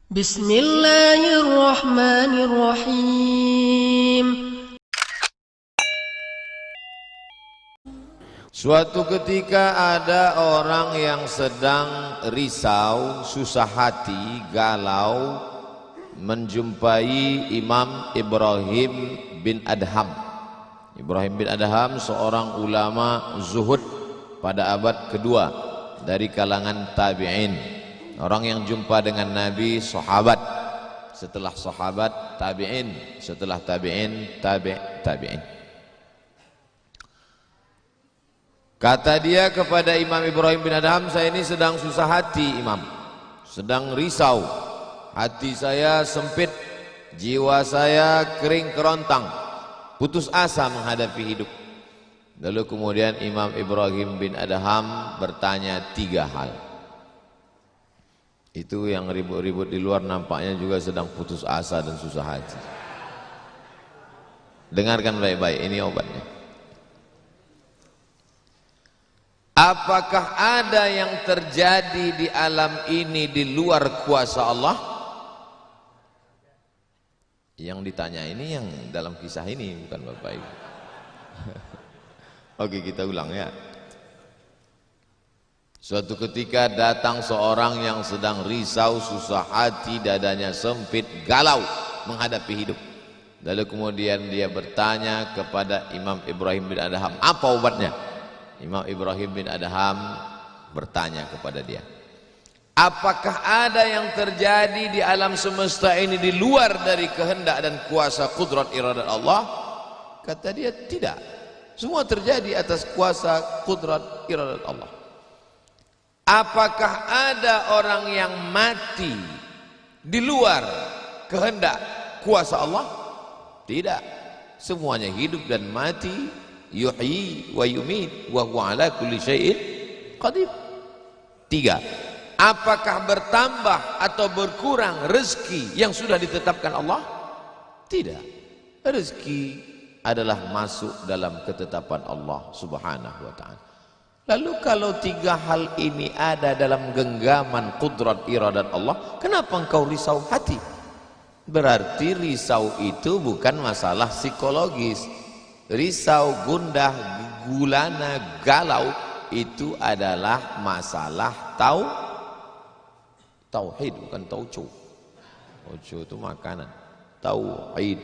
Bismillahirrahmanirrahim. Suatu ketika ada orang yang sedang risau, susah hati, galau, menjumpai Imam Ibrahim bin Adham. Ibrahim bin Adham seorang ulama zuhud pada abad kedua dari kalangan tabi'in. Orang yang jumpa dengan Nabi, sahabat, setelah sahabat tabi'in, setelah tabi'in tabi'in. Kata dia kepada Imam Ibrahim bin Adham, saya ini sedang susah hati Imam, sedang risau, hati saya sempit, jiwa saya kering kerontang, putus asa menghadapi hidup. Lalu kemudian Imam Ibrahim bin Adham bertanya 3 hal. Itu yang ribut-ribut di luar nampaknya juga sedang putus asa dan susah hati. Dengarkan baik-baik, ini obatnya. Apakah ada yang terjadi di alam ini di luar kuasa Allah? Yang ditanya ini yang dalam kisah ini, bukan Bapak Ibu. Oke, kita ulang ya. Suatu ketika datang seorang yang sedang risau, susah hati, dadanya sempit, galau menghadapi hidup. Lalu kemudian dia bertanya kepada Imam Ibrahim bin Adham, apa obatnya? Imam Ibrahim bin Adham bertanya kepada dia, apakah ada yang terjadi di alam semesta ini di luar dari kehendak dan kuasa kudrat iradat Allah? Kata dia, tidak. Semua terjadi atas kuasa kudrat iradat Allah. Apakah ada orang yang mati di luar kehendak kuasa Allah? Tidak. Semuanya hidup dan mati, yuhyi wa yumit wa huwa ala kulli syai'in qadir. 3. Apakah bertambah atau berkurang rezeki yang sudah ditetapkan Allah? Tidak. Rezeki adalah masuk dalam ketetapan Allah Subhanahu wa ta'ala. Lalu kalau 3 hal ini ada dalam genggaman kudrat iradat Allah, kenapa engkau risau hati? Berarti risau itu bukan masalah psikologis. Risau, gundah, gulana, galau itu adalah masalah tauhid, bukan tauco. Tauco itu makanan. Tauhid.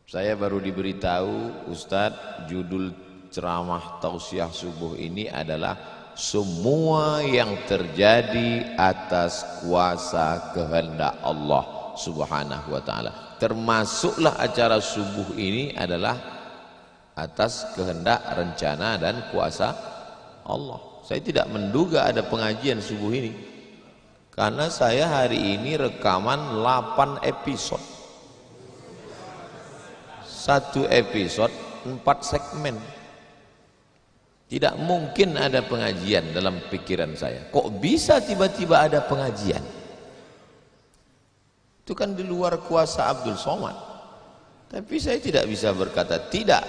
Saya baru diberitahu, Ustadz, judul ceramah tausiah subuh ini adalah semua yang terjadi atas kuasa kehendak Allah Subhanahu wa ta'ala. Termasuklah acara subuh ini adalah atas kehendak, rencana dan kuasa Allah. Saya tidak menduga ada pengajian subuh ini, karena saya hari ini rekaman 8 episode. 1 episode 4 segmen. Tidak mungkin ada pengajian dalam pikiran saya. Kok bisa tiba-tiba ada pengajian? Itu kan di luar kuasa Abdul Somad. Tapi saya tidak bisa berkata tidak.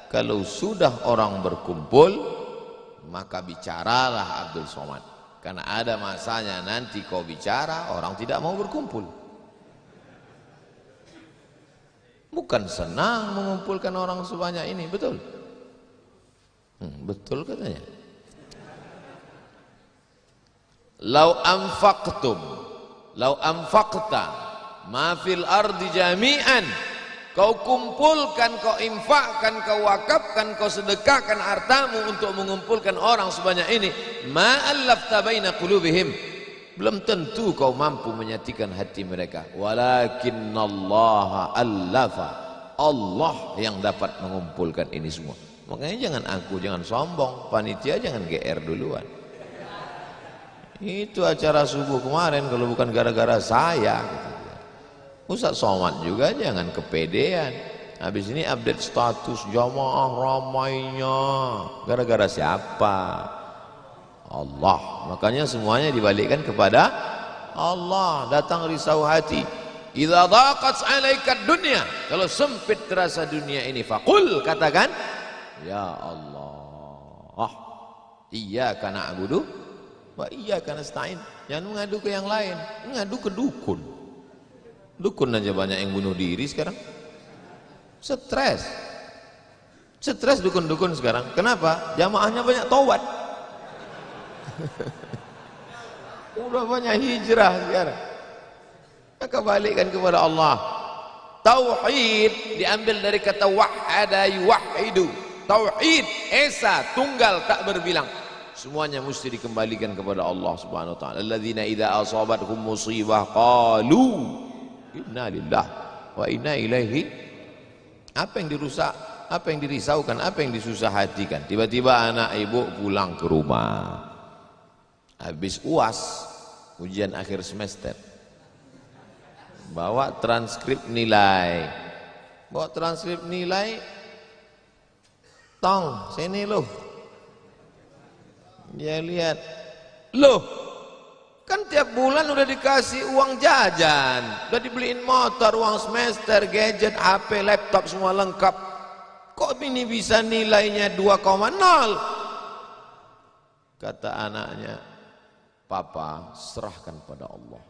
Kalau sudah orang berkumpul, maka bicaralah Abdul Somad. Karena ada masanya nanti kau bicara, orang tidak mau berkumpul. Bukan senang mengumpulkan orang sebanyak ini, betul? Betul katanya. Lau anfaqta ma fil ardi jami'an, kau kumpulkan, kau infakkan, kau wakafkan, kau sedekahkan hartamu untuk mengumpulkan orang sebanyak ini, ma allafta baina qulubihim, belum tentu kau mampu menyatukan hati mereka. Walakinnallaha allafa, Allah yang dapat mengumpulkan ini semua. Makanya jangan sombong, panitia jangan GR duluan. Itu acara subuh kemarin kalau bukan gara-gara saya, Ustaz Somad juga jangan kepedean. Habis ini update status jamaah ramainya, gara-gara siapa? Allah. Makanya semuanya dibalikkan kepada Allah. Datang risau hati, idza daqat 'alaika dunya, kalau sempit terasa dunia ini, faqul, katakan, ya Allah, iyyaka na'budu Wa iyyaka nasta'in. Jangan mengadu ke yang lain, mengadu ke dukun. Dukun aja banyak yang bunuh diri sekarang. Stres. Stres dukun-dukun sekarang. Kenapa? Jamaahnya banyak taubat. Udah banyak hijrah sekarang. Maka balikkan kepada Allah. Tauhid diambil dari kata wahada yuwahidu. Tauhid esa, tunggal, tak berbilang. Semuanya mesti dikembalikan kepada Allah Subhanahu wa taala. Alladzina idza asabathum musibah qalu inna lillahi wa inna ilaihi. Apa yang dirusak, apa yang dirisaukan, apa yang disusah hatikan. Tiba-tiba anak ibu pulang ke rumah. Habis UAS, ujian akhir semester. Bawa transkrip nilai. Bawa transkrip nilai. Tong, sini loh. Dia lihat. Loh, kan tiap bulan udah dikasih uang jajan, udah dibeliin motor, uang semester, gadget, HP, laptop semua lengkap. Kok ini bisa nilainya 2,0? Kata anaknya, Papa serahkan pada Allah.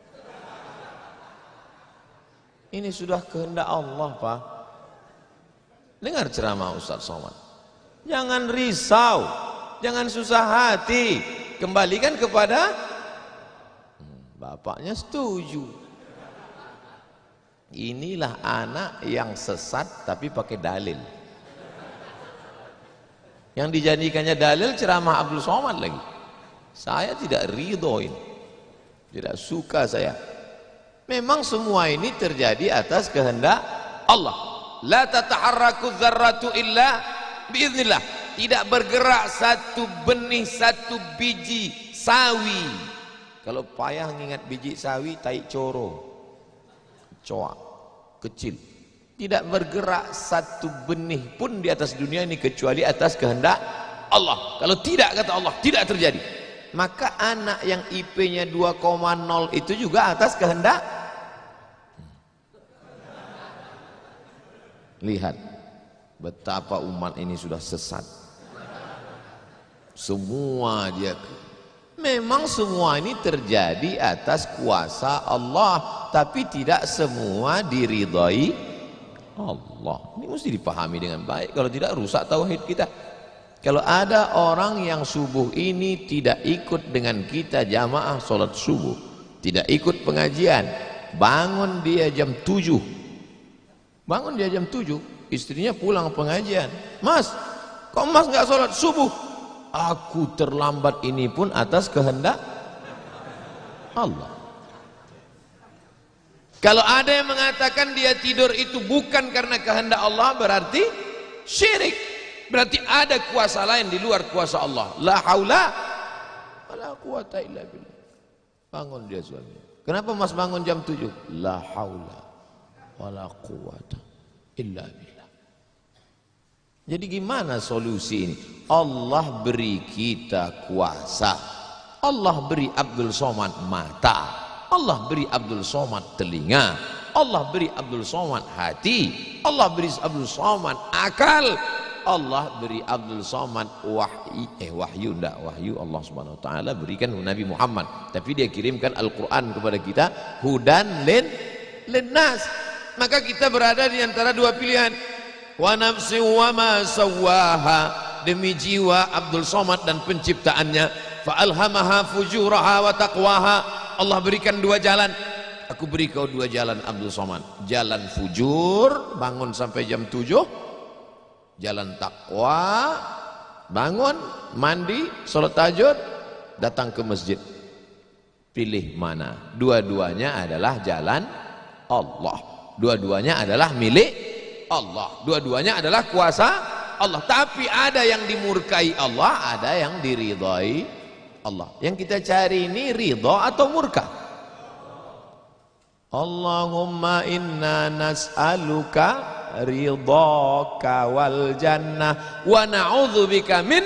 Ini sudah kehendak Allah, Pak. Dengar ceramah Ustaz Somad. Jangan risau, jangan susah hati, kembalikan kepada bapaknya. Setuju. Inilah anak yang sesat tapi pakai dalil. Yang dijadikannya dalil ceramah Abdul Somad lagi. Saya tidak ridhoin, tidak suka saya. Memang semua ini terjadi atas kehendak Allah. La tataharraku dzarratu illa biiznillah. Tidak bergerak satu benih, satu biji sawi. Kalau payah ngingat biji sawi, tai coro, coak, kecil. Tidak bergerak satu benih pun di atas dunia ini kecuali atas kehendak Allah. Kalau tidak, kata Allah, tidak terjadi. Maka anak yang IP-nya 2,0 itu juga atas kehendak. Lihat betapa umat ini sudah sesat. Semua dia. Memang semua ini terjadi atas kuasa Allah, tapi tidak semua diridhai Allah. Ini mesti dipahami dengan baik, kalau tidak rusak tauhid kita. Kalau ada orang yang subuh ini tidak ikut dengan kita jamaah sholat subuh, tidak ikut pengajian, bangun dia jam 7, bangun dia jam 7, istrinya pulang pengajian. Mas, kok mas nggak sholat subuh? Aku terlambat, ini pun atas kehendak Allah. Kalau ada yang mengatakan dia tidur itu bukan karena kehendak Allah, berarti syirik. Berarti ada kuasa lain di luar kuasa Allah. La haula wala quwata illa billah. Bangun dia suami. Kenapa mas bangun jam 7? La haula wala quwata illa billah. Jadi gimana solusi ini? Allah beri kita kuasa. Allah beri Abdul Somad mata. Allah beri Abdul Somad telinga. Allah beri Abdul Somad hati. Allah beri Abdul Somad akal. Allah beri Abdul Somad wahyu Allah Subhanahu wa taala berikan Nabi Muhammad, tapi dia kirimkan Al-Qur'an kepada kita hudan linnas. Maka kita berada di antara dua pilihan. Wa nafsi wa ma sawwaha, demi jiwa Abdul Somad dan penciptaannya. Fa alhamaha fujuraha wa taqwaha. Allah berikan dua jalan. Aku beri kau dua jalan Abdul Somad. Jalan fujur, bangun sampai jam 7. Jalan takwa, bangun, mandi, sholat tahajud, datang ke masjid. Pilih mana? Dua-duanya adalah jalan Allah. Dua-duanya adalah milik Allah. Dua-duanya adalah kuasa Allah. Tapi ada yang dimurkai Allah, ada yang diridhai Allah. Yang kita cari ini ridha atau murka? Allahumma inna nas'aluka ridhaka wal jannah wa na'udzubika min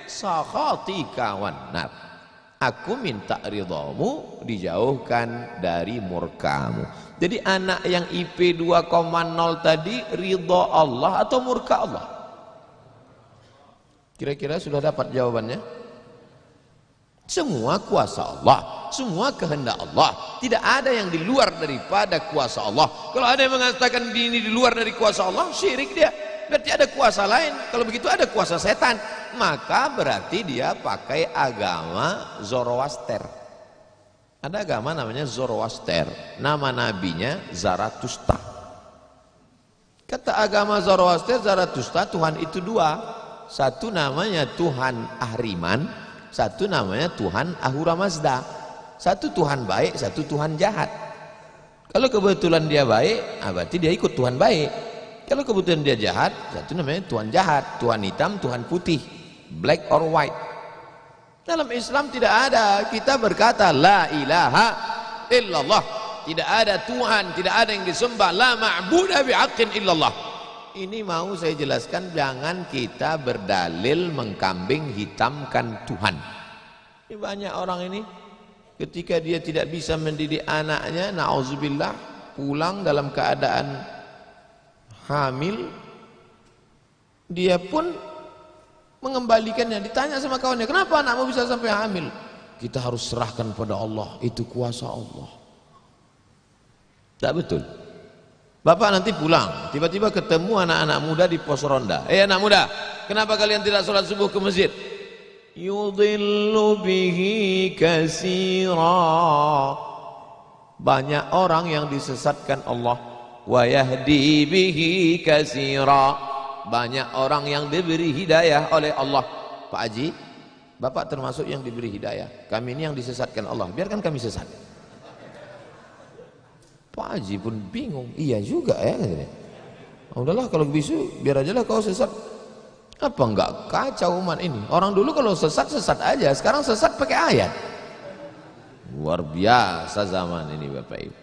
sakhatika wan nar. Aku minta ridhamu, dijauhkan dari murkamu. Jadi anak yang IP 2,0 tadi ridha Allah atau murka Allah? Kira-kira sudah dapat jawabannya? Semua kuasa Allah, semua kehendak Allah. Tidak ada yang di luar daripada kuasa Allah. Kalau ada yang mengatakan ini di luar dari kuasa Allah, syirik dia. Berarti ada kuasa lain. Kalau begitu ada kuasa setan. Maka berarti dia pakai agama Zoroaster. Ada agama namanya Zoroaster. Nama nabinya Zarathustra. Kata agama Zoroaster, Zarathustra, Tuhan itu dua. Satu namanya Tuhan Ahriman, satu namanya Tuhan Ahura Mazda. Satu Tuhan baik, satu Tuhan jahat. Kalau kebetulan dia baik, berarti dia ikut Tuhan baik. Kalau kebetulan dia jahat, satu namanya Tuhan jahat. Tuhan hitam, Tuhan putih, black or white. Dalam Islam tidak ada. Kita berkata la ilaha illallah. Tidak ada Tuhan, tidak ada yang disembah. La ma'budah bihaqqin illallah. Ini mau saya jelaskan, jangan kita berdalil mengkambing hitamkan Tuhan. Ini banyak orang ini ketika dia tidak bisa mendidik anaknya, na'udzubillah, pulang dalam keadaan hamil, dia pun mengembalikannya. Ditanya sama kawannya, kenapa anakmu bisa sampai hamil? Kita harus serahkan pada Allah, itu kuasa Allah. Tak betul. Bapak nanti pulang, tiba-tiba ketemu anak-anak muda di pos ronda. Anak muda, kenapa kalian tidak sholat subuh ke masjid? Yudhillu bihi katsira. Banyak orang yang disesatkan Allah. Wa yahdi bihi katsira. Banyak orang yang diberi hidayah oleh Allah. Pak Haji, Bapak termasuk yang diberi hidayah. Kami ini yang disesatkan Allah. Biarkan kami sesat. Pak Haji pun bingung. Iya juga ya. Udahlah kalau bisu, biar aja lah kau sesat. Apa enggak kacau umat ini? Orang dulu kalau sesat aja. Sekarang sesat pakai ayat. Luar biasa zaman ini Bapak Ibu.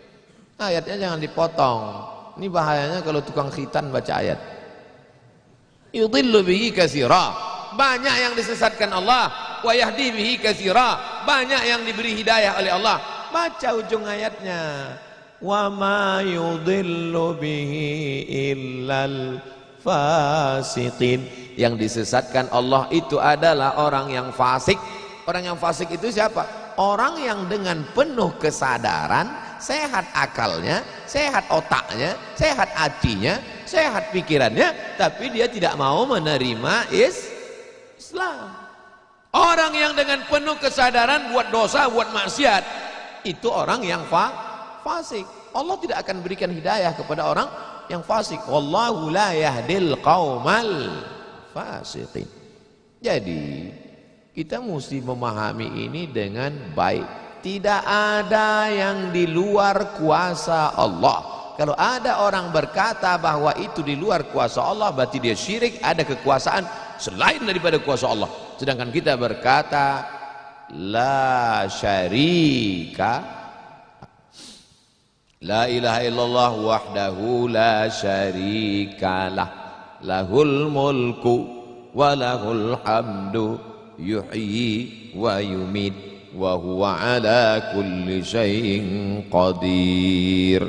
Ayatnya jangan dipotong. Ini bahayanya kalau tukang khitan baca ayat. Yudhillu bihi katsira. Banyak yang disesatkan Allah. Wa yahdi bihi katsira. Banyak yang diberi hidayah oleh Allah. Baca ujung ayatnya. Wa ma yudhillu bihi illal fasiqin. Yang disesatkan Allah itu adalah orang yang fasik. Orang yang fasik itu siapa? Orang yang dengan penuh kesadaran, sehat akalnya, sehat otaknya, sehat hatinya, sehat pikirannya, tapi dia tidak mau menerima Islam. Orang yang dengan penuh kesadaran buat dosa, buat maksiat, itu orang yang fasik. Allah tidak akan berikan hidayah kepada orang yang fasik. Wallahu la yahdil qaumal fasiqin. Jadi kita mesti memahami ini dengan baik. Tidak ada yang di luar kuasa Allah. Kalau ada orang berkata bahwa itu di luar kuasa Allah, berarti dia syirik, ada kekuasaan selain daripada kuasa Allah. Sedangkan kita berkata la syarika, la ilaha illallah wahdahu la syarikalah, lahul mulku wa lahul hamdu yuhyi wa yumit wa huwa ala kulli syai'in qadir.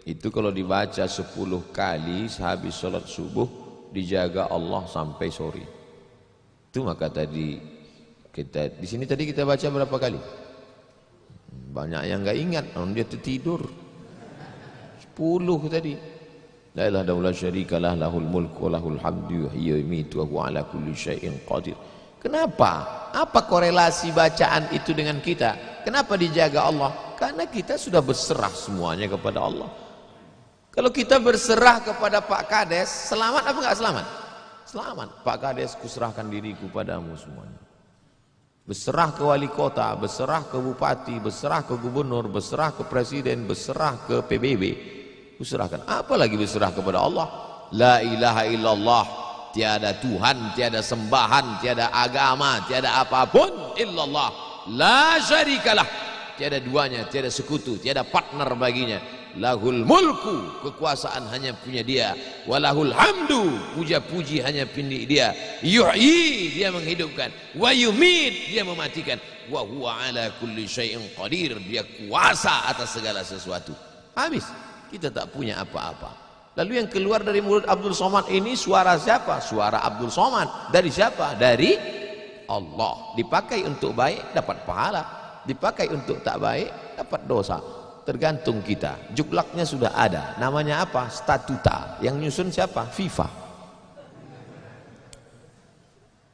Itu kalau dibaca 10 kali sehabis sholat subuh, dijaga Allah sampai sore. Itu maka tadi kita di sini tadi kita baca berapa kali? Banyak yang enggak ingat, dia tertidur. 10 tadi. La ilaha illallah syarikalah, lahul mulku wa lahul hamdu yuhyi wa yumiitu wa huwa ala kulli syai'in qadir. Kenapa? Apa korelasi bacaan itu dengan kita? Kenapa dijaga Allah? Karena kita sudah berserah semuanya kepada Allah. Kalau kita berserah kepada Pak Kades, selamat apa enggak selamat? Selamat. Pak Kades, kuserahkan diriku padamu semuanya. Berserah ke wali kota, berserah ke bupati, berserah ke gubernur, berserah ke presiden, berserah ke PBB. Kuserahkan. Apalagi berserah kepada Allah. La ilaha illallah. Tiada Tuhan, tiada sembahan, tiada agama, tiada apapun illallah. La syarikalah. Tiada duanya, tiada sekutu, tiada partner baginya. Lahul mulku, kekuasaan hanya punya dia. Walahul hamdu, puja-puji hanya punya dia. Yuhyi, dia menghidupkan. Wa yumit, dia mematikan. Wa huwa ala kulli syai'in qadir, dia kuasa atas segala sesuatu. Habis, kita tak punya apa-apa. Lalu yang keluar dari mulut Abdul Somad ini suara siapa? Suara Abdul Somad. Dari siapa? Dari Allah. Dipakai untuk baik dapat pahala, dipakai untuk tak baik dapat dosa. Tergantung kita. Juklaknya sudah ada. Namanya apa? Statuta. Yang nyusun siapa? FIFA.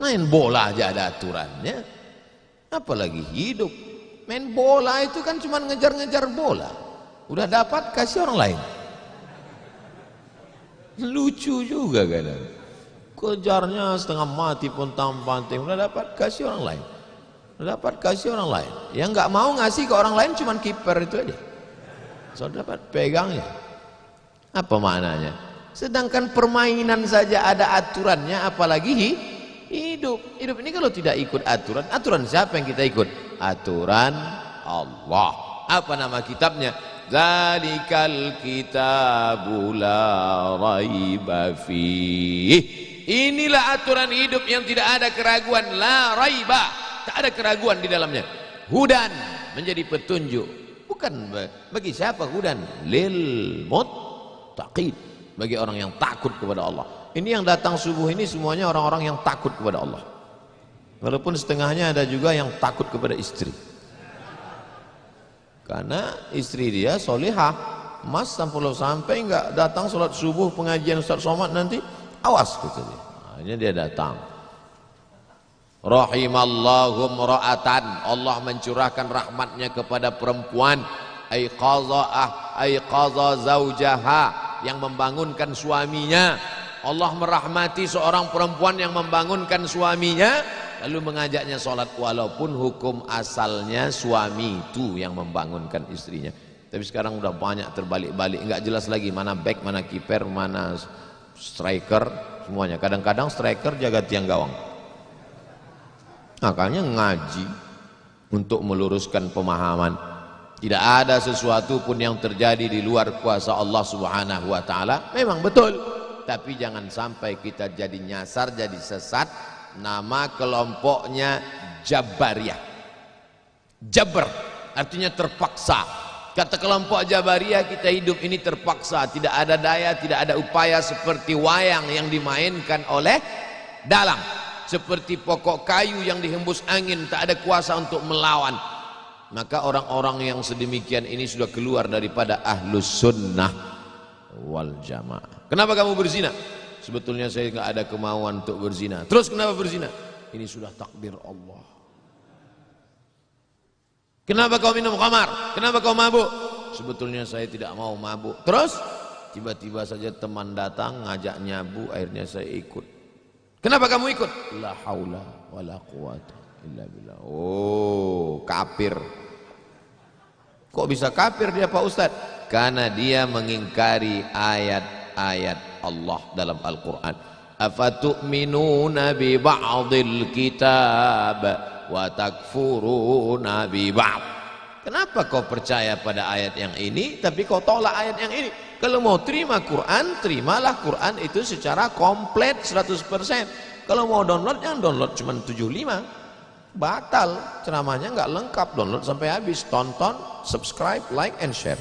Main bola aja ada aturannya, apalagi hidup. Main bola itu kan cuma ngejar-ngejar bola. Udah dapat kasih orang lain. Lucu juga kadang. Kejarnya setengah mati pun tampang-tampang. Udah dapat kasih orang lain. Udah dapat kasih orang lain. Yang nggak mau ngasih ke orang lain cuma kiper itu aja. So dapat pegangnya. Apa maknanya? Sedangkan permainan saja ada aturannya, apalagi hidup. Hidup ini kalau tidak ikut aturan, aturan siapa yang kita ikut? Aturan Allah. Apa nama kitabnya? Zalikal kitabu la raiba fih. Inilah aturan hidup yang tidak ada keraguan, la raiba, tak ada keraguan di dalamnya. Hudan, menjadi petunjuk. Bukan bagi siapa hudan? Lil muttaqin, bagi orang yang takut kepada Allah. Ini yang datang subuh ini semuanya orang-orang yang takut kepada Allah. Walaupun setengahnya ada juga yang takut kepada istri. Karena istri dia solihah. Mas sampai enggak datang sholat subuh pengajian Ustaz Somad nanti, awas kata dia. Akhirnya dia datang. Rahimallahu mra'atan, Allah mencurahkan rahmatnya kepada perempuan, aiqaza zaujaha, yang membangunkan suaminya. Allah merahmati seorang perempuan yang membangunkan suaminya lalu mengajaknya sholat, walaupun hukum asalnya suami itu yang membangunkan istrinya. Tapi sekarang udah banyak terbalik-balik, enggak jelas lagi mana back, mana kiper, mana striker, semuanya. Kadang-kadang striker jaga tiang gawang. Makanya ngaji untuk meluruskan pemahaman. Tidak ada sesuatu pun yang terjadi di luar kuasa Allah Subhanahu wa taala. Memang betul, tapi jangan sampai kita jadi nyasar, jadi sesat. Nama kelompoknya Jabariyah. Jabr artinya terpaksa. Kata kelompok Jabariyah, kita hidup ini terpaksa, tidak ada daya, tidak ada upaya, seperti wayang yang dimainkan oleh dalang. Seperti pokok kayu yang dihembus angin, tak ada kuasa untuk melawan. Maka orang-orang yang sedemikian ini sudah keluar daripada ahlus sunnah wal jamaah. Kenapa kamu berzina? Sebetulnya saya nggak ada kemauan untuk berzina. Terus kenapa berzina? Ini sudah takdir Allah. Kenapa kau minum khamar? Kenapa kau mabuk? Sebetulnya saya tidak mau mabuk. Terus tiba-tiba saja teman datang ngajak nyabu, akhirnya saya ikut. Kenapa kamu ikut? La haula wala quwata illa billah. Oh, kafir. Kok bisa kafir dia Pak Ustadz? Karena dia mengingkari ayat-ayat Allah dalam Al-Quran. Afatu'minuna bi ba'dil kitab wa takfuruna bi ba'd. Kenapa kau percaya pada ayat yang ini tapi kau tolak ayat yang ini? Kalau mau terima Quran, terimalah Quran itu secara komplit 100%. Kalau mau download, jangan download cuma 75. Batal, ceramahnya nggak lengkap. Download sampai habis, tonton, subscribe, like and share.